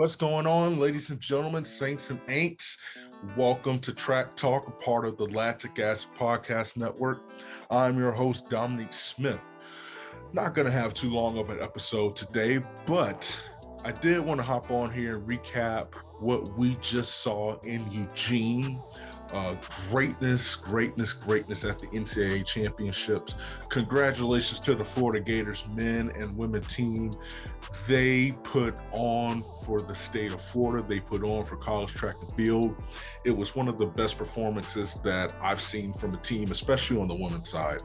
What's going on, ladies and gentlemen, saints and ain'ts? Welcome to Track Talk, a part of the Lactic Acid podcast network. I'm your host, Dominique Smith. Not going to have too long of an episode today, but I did want to hop on here and recap what we just saw in Eugene. Greatness at the NCAA Championships. Congratulations to the Florida Gators men and women team. They put on for the state of Florida. They put on for college track and field. It was one of the best performances that I've seen from a team, especially on the women's side.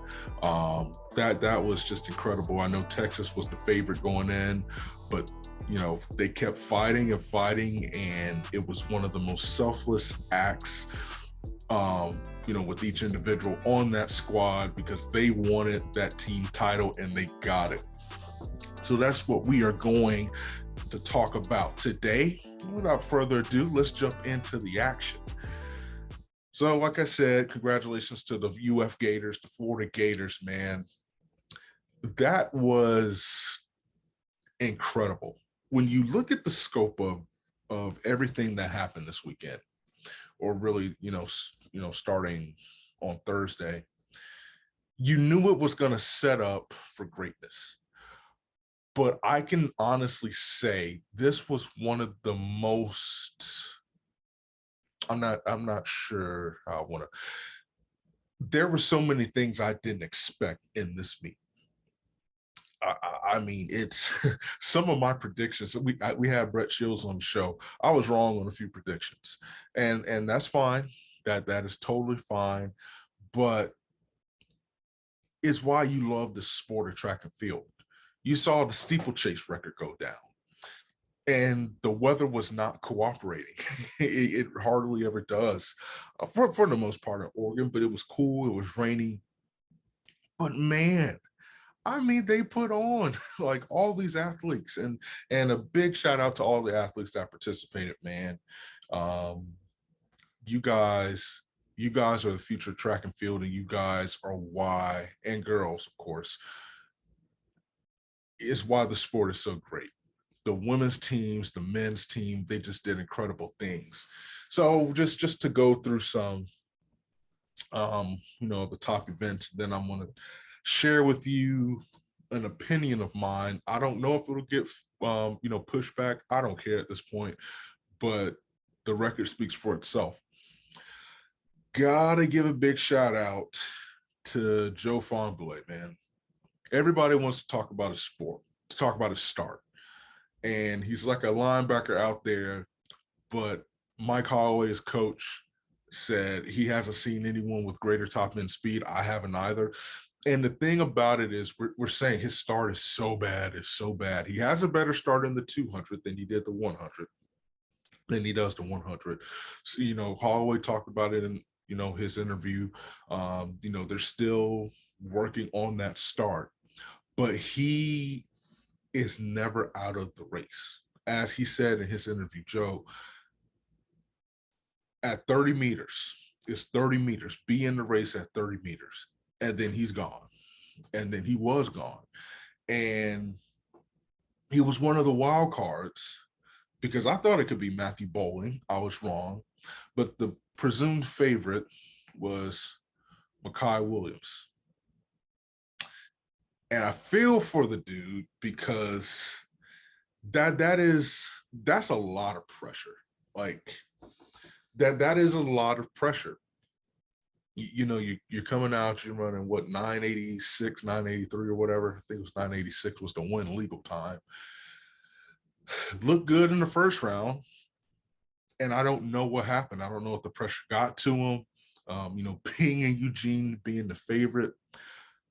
That was just incredible. I know Texas was the favorite going in, but they kept fighting, and it was one of the most selfless acts with each individual on that squad, because they wanted that team title and they got it. So that's what we are going to talk about today. Without further ado, let's jump into the action. So like I said, congratulations to the UF Gators, the Florida Gators, man. That was incredible. When you look at the scope of everything that happened this weekend, or really, starting on Thursday, you knew it was going to set up for greatness. But I can honestly say this was one of the most, I'm not sure how I want to, there were so many things I didn't expect in this meet. I mean, it's some of my predictions. We had Brett Shields on the show. I was wrong on a few predictions, and that's fine. That is totally fine. But it's why you love the sport of track and field. You saw the steeplechase record go down, and the weather was not cooperating. It hardly ever does, for the most part in Oregon. But it was cool. It was rainy. But man, I mean, they put on like all these athletes, and a big shout out to all the athletes that participated, man. You guys are the future of track and field, and you guys are why, and girls, of course, is why the sport is so great. The women's teams, the men's team, they just did incredible things. So just to go through some, the top events, then I'm going to share with you an opinion of mine. I don't know if it'll get pushed back. I don't care at this point, but the record speaks for itself. Gotta give a big shout out to Joe Fahnbulleh, man. Everybody wants to talk about his sport, to talk about his start, and he's like a linebacker out there. But Mike Holloway, his coach, said he hasn't seen anyone with greater top end speed. I haven't either. And the thing about it is, we're saying his start is so bad. It's so bad. He has a better start in the 200 than he did the 100, than he does the 100. So, Holloway talked about it in, his interview. They're still working on that start, but he is never out of the race. As he said in his interview, Joe, at 30 meters, it's 30 meters. Be in the race at 30 meters. And then he's gone. And then he was gone. And he was one of the wild cards, because I thought it could be Matthew Bowling. I was wrong. But the presumed favorite was Mekhi Williams. And I feel for the dude, because that's a lot of pressure. Like that is a lot of pressure. You're coming out, you're running 986, 983 or whatever. I think it was 986 was the win legal time. Looked good in the first round, and I don't know what happened. I don't know if the pressure got to him. Being in Eugene, being the favorite,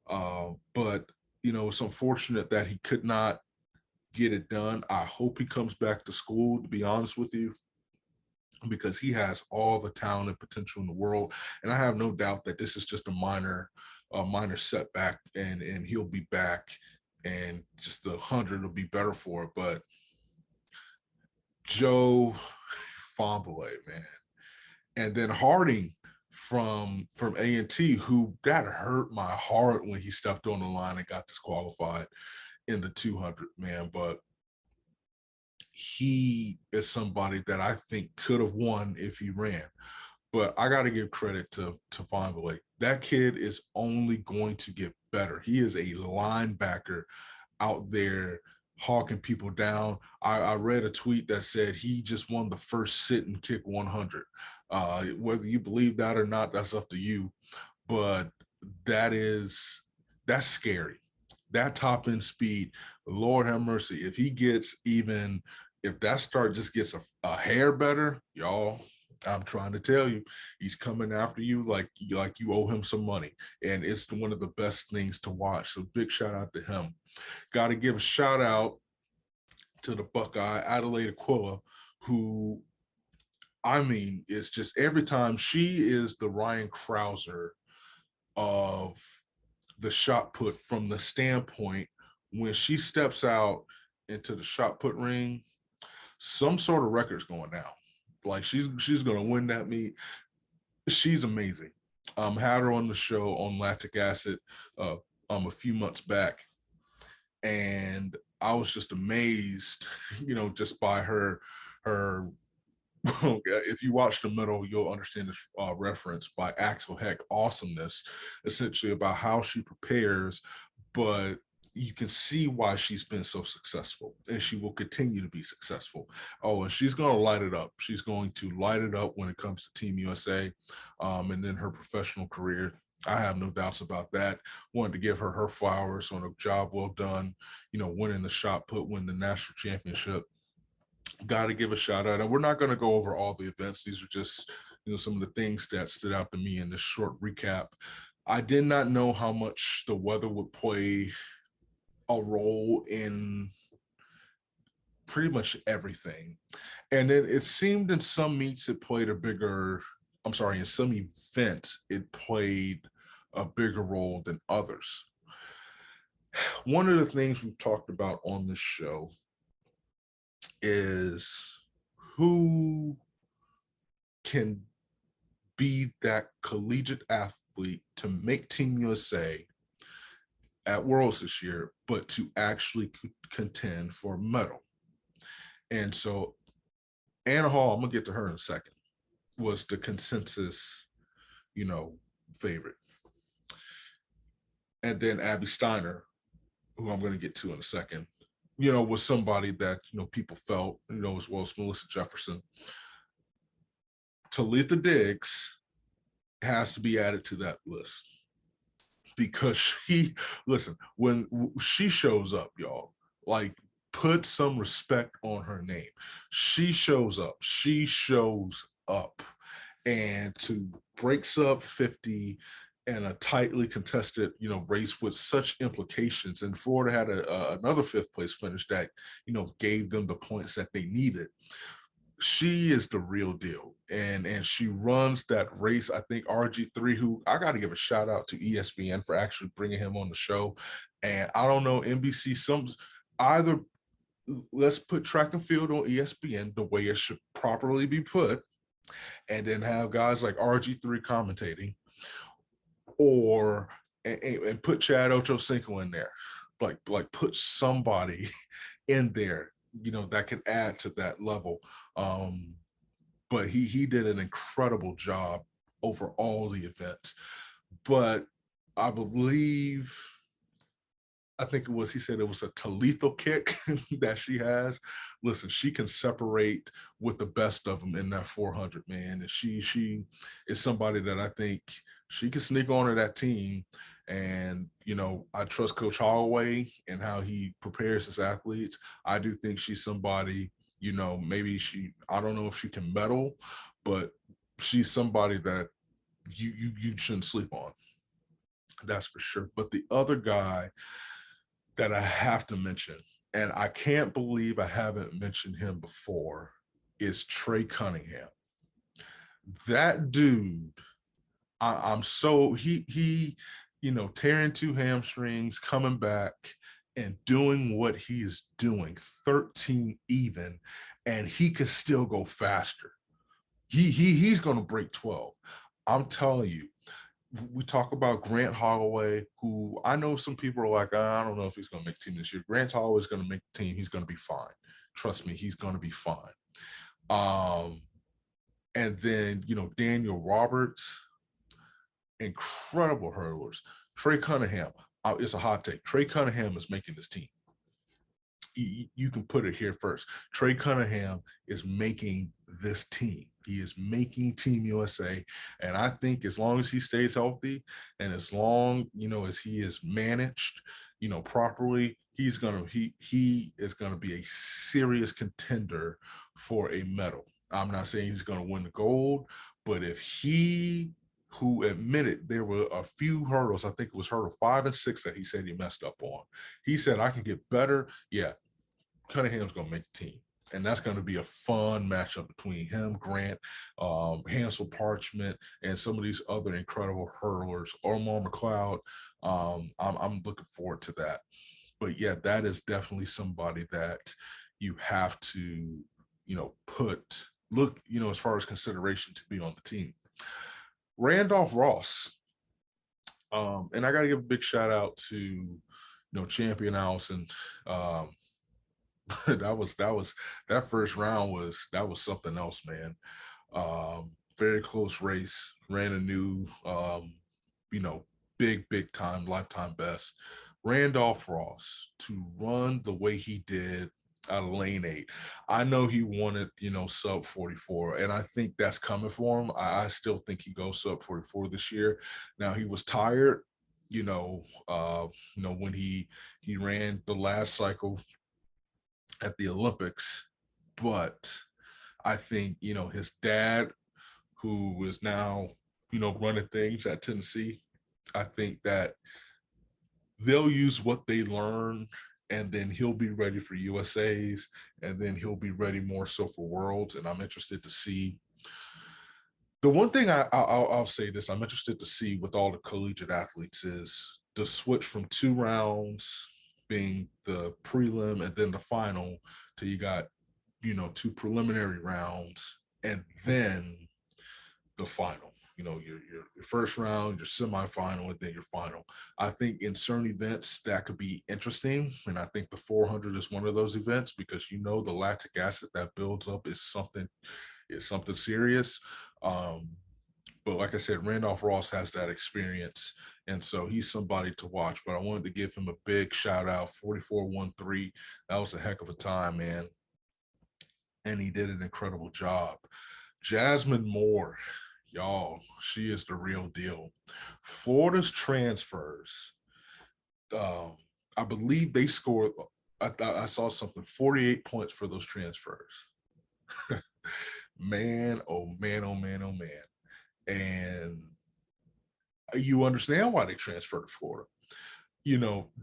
but it's unfortunate that he could not get it done. I hope he comes back to school, to be honest with you, because he has all the talent and potential in the world. And I have no doubt that this is just a minor setback, and he'll be back, and just the 100 will be better for it. But Joe Fahnbulleh, man. And then Harding from A&T, who that hurt my heart when he stepped on the line and got disqualified in the 200, man. But he is somebody that I think could have won if he ran. But I got to give credit to Feinberg. That kid is only going to get better. He is a linebacker out there hawking people down. I read a tweet that said he just won the first sit and kick 100. Whether you believe that or not, that's up to you. But that's scary. That top end speed, Lord have mercy. If he gets even, if that start just gets a hair better, y'all, I'm trying to tell you, he's coming after you like you owe him some money. And it's one of the best things to watch. So big shout out to him. Got to give a shout out to the Buckeye, Adelaide Aquila, who, I mean, it's just every time she is the Ryan Krauser of the shot put, from the standpoint when she steps out into the shot put ring, some sort of record's going down. Like she's going to win that meet. She's amazing. Had her on the show on Lactic Acid a few months back, and I was just amazed, just by her. If you watch the middle, you'll understand this reference by Axel Heck, awesomeness, essentially about how she prepares, but you can see why she's been so successful, and she will continue to be successful. Oh, and she's going to light it up. She's going to light it up when it comes to Team USA, and then her professional career. I have no doubts about that. Wanted to give her flowers on a job well done, winning the shot put, win the national championship. Got to give a shout out. And we're not going to go over all the events. These are just, some of the things that stood out to me in this short recap. I did not know how much the weather would play a role in pretty much everything. And then it seemed in some meets it played in some events it played a bigger role than others. One of the things we've talked about on this show is who can be that collegiate athlete to make Team USA at Worlds this year, but to actually contend for a medal. And so Anna Hall, I'm going to get to her in a second, was the consensus, favorite. And then Abby Steiner, who I'm going to get to in a second, was somebody that, people felt, as well as Melissa Jefferson. Talitha Diggs has to be added to that list because when she shows up, y'all, like, put some respect on her name. She shows up, and to break sub 50 in a tightly contested, race with such implications. And Florida had another fifth place finish that, gave them the points that they needed. She is the real deal. And she runs that race. I think RG3, who I got to give a shout out to ESPN for actually bringing him on the show. And I don't know, NBC, either let's put track and field on ESPN the way it should properly be put, and then have guys like RG3 commentating, or and put Chad Ochocinco in there, like put somebody in there, that can add to that level. But he did an incredible job over all the events. But I think he said it was a lethal kick that she has. Listen, she can separate with the best of them in that 400, man. And she is somebody that I think she can sneak onto that team. And, I trust Coach Holloway and how he prepares his athletes. I do think she's somebody, maybe I don't know if she can medal, but she's somebody that you shouldn't sleep on. That's for sure. But the other guy that I have to mention, and I can't believe I haven't mentioned him before, is Trey Cunningham. That dude, I'm so, he tearing 2 hamstrings, coming back and doing what he's doing, 13 even, and he could still go faster. He's going to break 12. I'm telling you. We talk about Grant Holloway, who I know some people are like, I don't know if he's going to make the team this year. Grant Holloway is going to make the team. He's going to be fine. trust me, he's going to be fine. And then, Daniel Roberts, incredible hurdlers. Trey Cunningham, it's a hot take. Trey Cunningham is making this team. You can put it here first. Trey Cunningham is making this team. He is making Team USA. And I think as long as he stays healthy and as long, as he is managed, properly, he is going to be a serious contender for a medal. I'm not saying he's going to win the gold, but if who admitted there were a few hurdles, I think it was hurdle 5 and 6 that he said he messed up on. He said, I can get better. Yeah, Cunningham's going to make the team. And that's going to be a fun matchup between him, Grant, Hansel Parchment, and some of these other incredible hurlers, Omar McLeod. I'm looking forward to that. But yeah, that is definitely somebody that you have to, look, as far as consideration to be on the team. Randolph Ross. And I got to give a big shout out to, Champion Allison. That first round was something else, man. Very close race, ran a new, big time, lifetime best. Randolph Ross to run the way he did out of lane 8. I know he wanted, sub 44, and I think that's coming for him. I still think he goes sub 44 this year. Now he was tired, when he ran the last cycle at the Olympics, but I think, his dad, who is now, running things at Tennessee, I think that they'll use what they learn, and then he'll be ready for USA's, and then he'll be ready more so for Worlds. And I'm interested to see. The one thing I'll say this, I'm interested to see with all the collegiate athletes is the switch from 2 rounds being the prelim and then the final to you got, 2 preliminary rounds and then the final. Your first round, your semifinal, and then your final. I think in certain events that could be interesting, and I think the 400 is one of those events because the lactic acid that builds up is something serious. But like I said, Randolph Ross has that experience, and so he's somebody to watch. But I wanted to give him a big shout out. 44.13. That was a heck of a time, man, and he did an incredible job. Jasmine Moore. Y'all, she is the real deal. Florida's transfers, I believe they scored, I saw something, 48 points for those transfers. Man, oh man, oh man, oh man. And you understand why they transferred to Florida.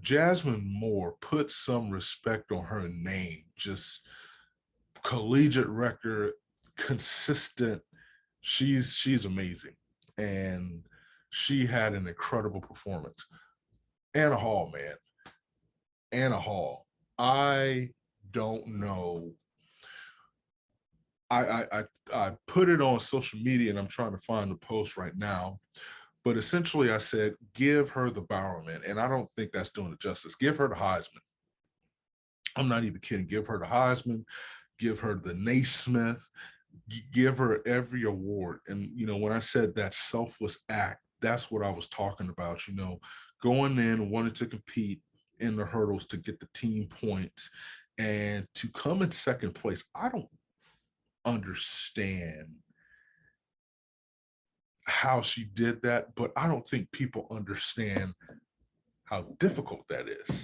Jasmine Moore put some respect on her name, just collegiate record, consistent. She's amazing, and she had an incredible performance. Anna Hall, man. Anna Hall. I don't know. I put it on social media, and I'm trying to find the post right now. But essentially, I said, give her the Bowerman, and I don't think that's doing it justice. Give her the Heisman. I'm not even kidding. Give her the Heisman. Give her the Naismith. Give her every award. And, when I said that selfless act, that's what I was talking about, going in, wanting to compete in the hurdles to get the team points and to come in second place. I don't understand how she did that, but I don't think people understand how difficult that is.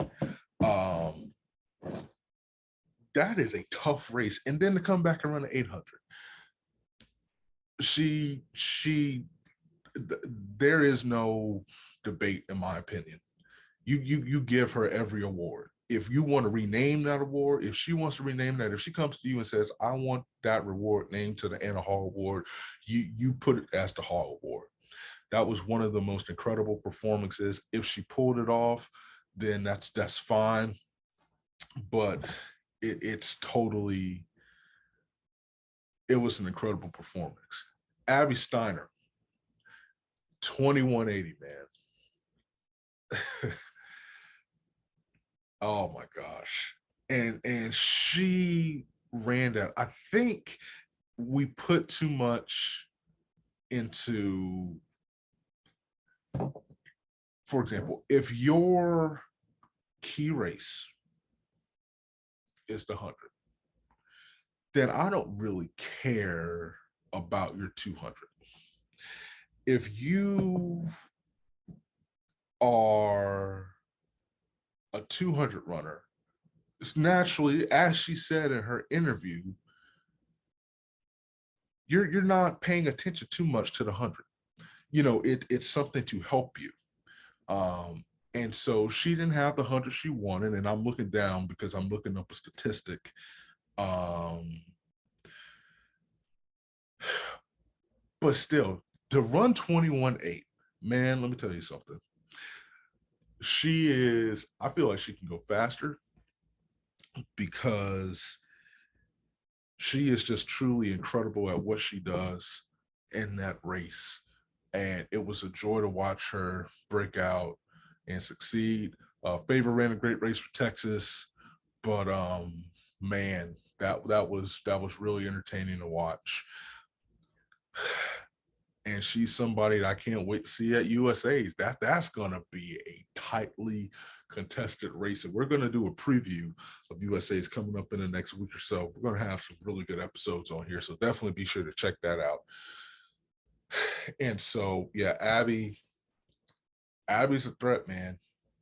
That is a tough race. And then to come back and run an 800. There is no debate, in my opinion. You give her every award. If you want to rename that award, if she wants to rename that, if she comes to you and says, I want that reward named to the Anna Hall Award, you put it as the Hall Award. That was one of the most incredible performances. If she pulled it off, then that's fine. But it was an incredible performance. Abby Steiner, 2180, man. Oh my gosh. and she ran that. I think we put too much into, for example, if your key race is the 100, then I don't really care about your 200. If you are a 200 runner, it's naturally, as she said in her interview, you're not paying attention too much to the 100. It's something to help you. And so she didn't have the 100 she wanted, and I'm looking down because I'm looking up a statistic. But still, to run 21.8, man, let me tell you something. I feel like she can go faster because she is just truly incredible at what she does in that race. And it was a joy to watch her break out and succeed. Favor ran a great race for Texas, but man, that was really entertaining to watch. And she's somebody that I can't wait to see at USA's. That's gonna be a tightly contested race, and we're gonna do a preview of USA's coming up in the next week or so. We're gonna have some really good episodes on here, so definitely be sure to check that out. And so, yeah, Abby's a threat, man.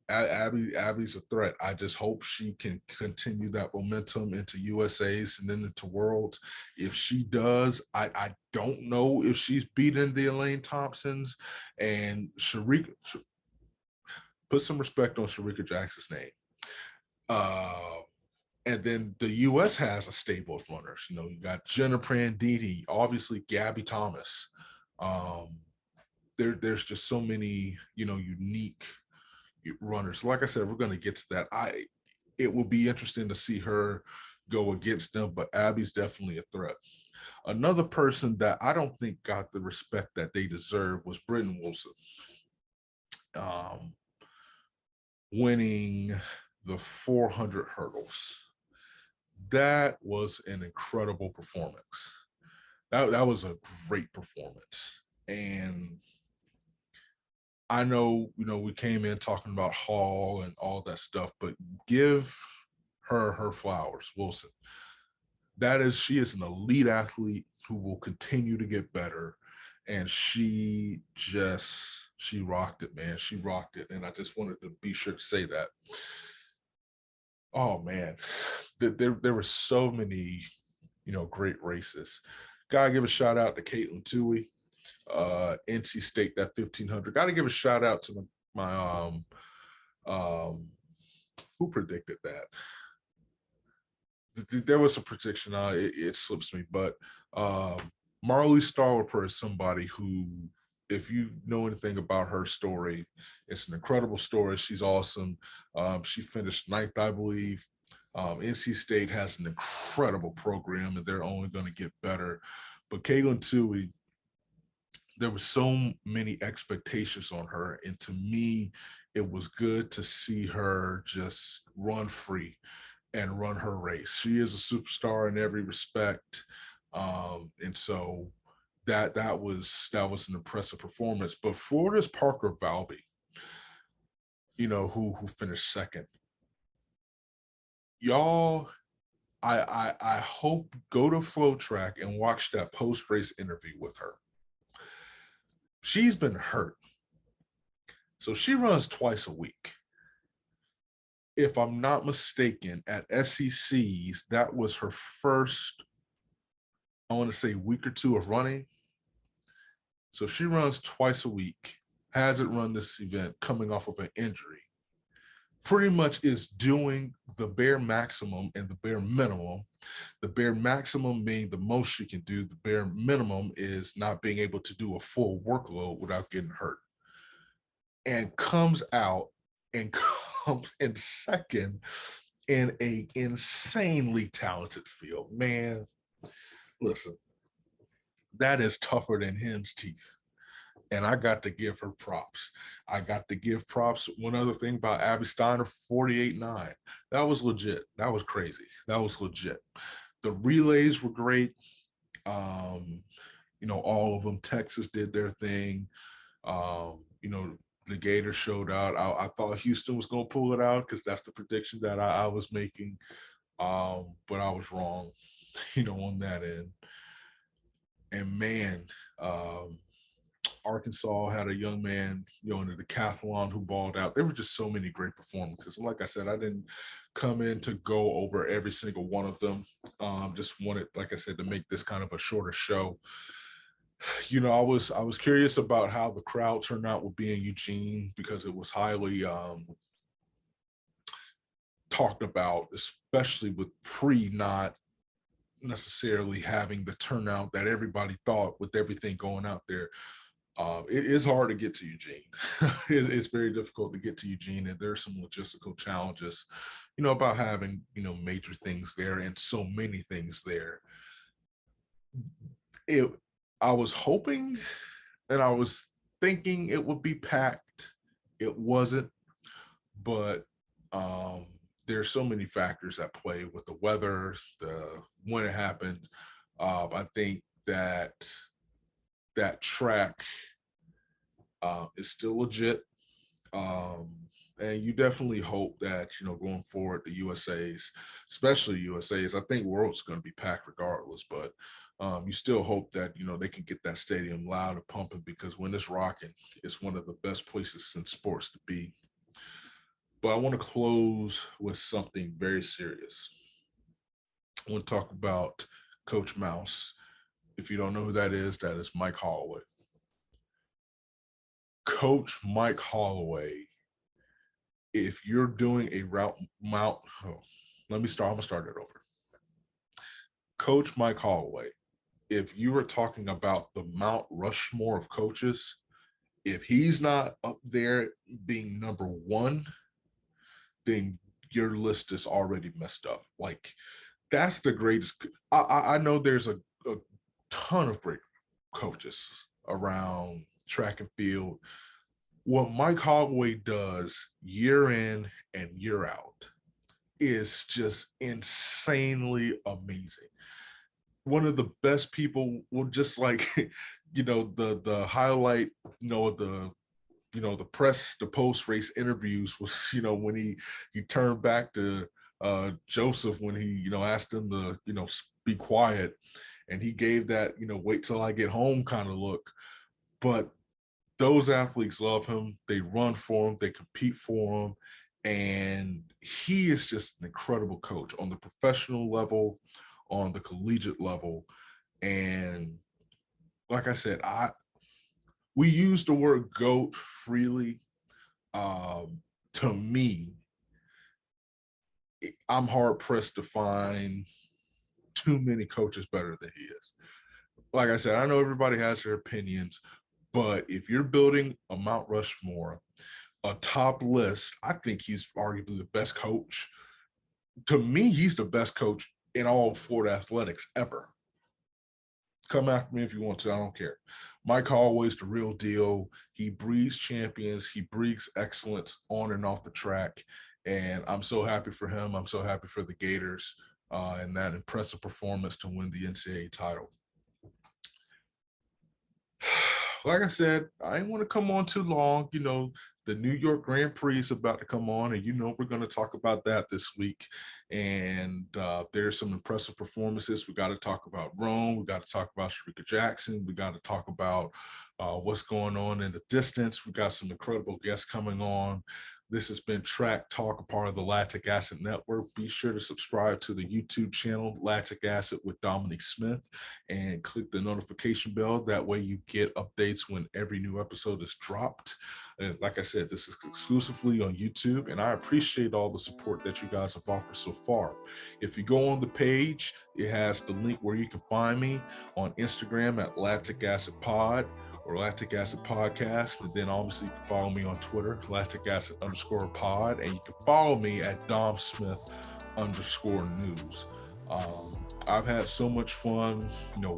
Abby's a threat. I just hope she can continue that momentum into USA's and then into Worlds. If she does, I don't know if she's beaten the Elaine Thompsons and Sharika. Put some respect on Sharika Jackson's name. And then the U.S. has a stable of runners. You got Jenna Prandini, obviously Gabby Thomas. There's just so many, unique runners. Like I said, we're going to get to that. It will be interesting to see her go against them, but Abby's definitely a threat. Another person that I don't think got the respect that they deserve was Britton Wilson, winning the 400 hurdles. That was an incredible performance. That was a great performance. And I know, we came in talking about Hall and all that stuff, but give her flowers, Wilson. She is an elite athlete who will continue to get better. And she rocked it, man. She rocked it. And I just wanted to be sure to say that. Oh, man. There were so many, great races. Gotta give a shout out to Caitlin Toohey. NC State, that 1500. Got to give a shout out to my who predicted that? There was a prediction. It slips me, but Marley Starwoper is somebody who, if you know anything about her story, it's an incredible story. She's awesome. She finished 9th, I believe. NC State has an incredible program, and they're only going to get better. But Caitlin Toohey, there were so many expectations on her. And to me, it was good to see her just run free and run her race. She is a superstar in every respect. And so that was an impressive performance. But Florida's Parker Valby, who finished second. Y'all, I hope go to Flow Track and watch that post-race interview with her. She's been hurt. So she runs twice a week. If I'm not mistaken, at SEC's, that was her first, I want to say, week or two of running. So she runs twice a week, hasn't run this event coming off of an injury. Pretty much is doing the bare maximum and the bare minimum. The bare maximum being the most she can do. The bare minimum is not being able to do a full workload without getting hurt. And comes out and comes in second in an insanely talented field. Man, listen, that is tougher than hen's teeth. And I got to give her props. I got to give props. One other thing about Abby Steiner, 48-9. That was legit. That was crazy. That was legit. The relays were great. All of them. Texas did their thing. The Gators showed out. I thought Houston was going to pull it out because that's the prediction that I was making. But I was wrong, on that end. And man, Arkansas had a young man, in the decathlon who balled out. There were just so many great performances. And like I said, I didn't come in to go over every single one of them. Just wanted, like I said, to make this kind of a shorter show. I was curious about how the crowd turned out with being Eugene, because it was highly talked about, especially with not necessarily having the turnout that everybody thought with everything going out there. It is hard to get to Eugene. It's very difficult to get to Eugene, and there's some logistical challenges, about having, major things there and so many things there. I was hoping and I was thinking it would be packed. It wasn't, but there's so many factors at play with the weather, when it happened. I think that track is still legit. And you definitely hope that, going forward, the USAs, especially USAs, I think World's going to be packed regardless, but you still hope that, they can get that stadium loud and pumping, because when it's rocking, it's one of the best places in sports to be. But I want to close with something very serious. I want to talk about Coach Mouse. If you don't know who that is Mike Holloway. Coach Mike Holloway, if you're doing a I'm going to start it over. Coach Mike Holloway, if you were talking about the Mount Rushmore of coaches, if he's not up there being number one, then your list is already messed up. Like, that's the greatest. I know there's a ton of great coaches around track and field. What Mike Holloway does year in and year out is just insanely amazing. One of the best people will just like, the highlight, the press, the post-race interviews was, when he turned back to Joseph when he, asked him to, be quiet, and he gave that, wait till I get home kind of look. But those athletes love him. They run for him. They compete for him. And he is just an incredible coach on the professional level, on the collegiate level. And like I said, we use the word GOAT freely. To me, I'm hard pressed to find too many coaches better than he is. Like I said, I know everybody has their opinions, but if you're building a Mount Rushmore, a top list, I think he's arguably the best coach. To me, he's the best coach in all Florida athletics ever. Come after me if you want to. I don't care. Mike Holloway's the real deal. He breeds champions. He breeds excellence on and off the track. And I'm so happy for him. I'm so happy for the Gators and that impressive performance to win the NCAA title. Like I said, I didn't want to come on too long. The New York Grand Prix is about to come on, and we're going to talk about that this week. And there's some impressive performances. We got to talk about Rome. We got to talk about Sharika Jackson. We got to talk about what's going on in the distance. We got some incredible guests coming on. This has been Track Talk, a part of the Lactic Acid Network. Be sure to subscribe to the YouTube channel, Lactic Acid with Dominique Smith, and click the notification bell. That way you get updates when every new episode is dropped. And like I said, this is exclusively on YouTube, and I appreciate all the support that you guys have offered so far. If you go on the page, it has the link where you can find me on Instagram at Lactic Acid Pod or Lactic Acid Podcast. And then obviously you can follow me on Twitter, Lactic Acid _pod, and you can follow me at Dom Smith _news. I've had so much fun,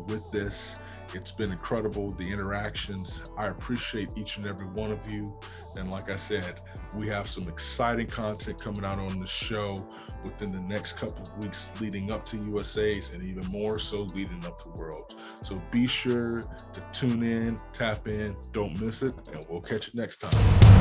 with this, It's been incredible, the interactions. I appreciate each and every one of you. And like I said, we have some exciting content coming out on the show within the next couple of weeks leading up to USA's, and even more so leading up to Worlds. So be sure to tune in, tap in, don't miss it, and we'll catch you next time.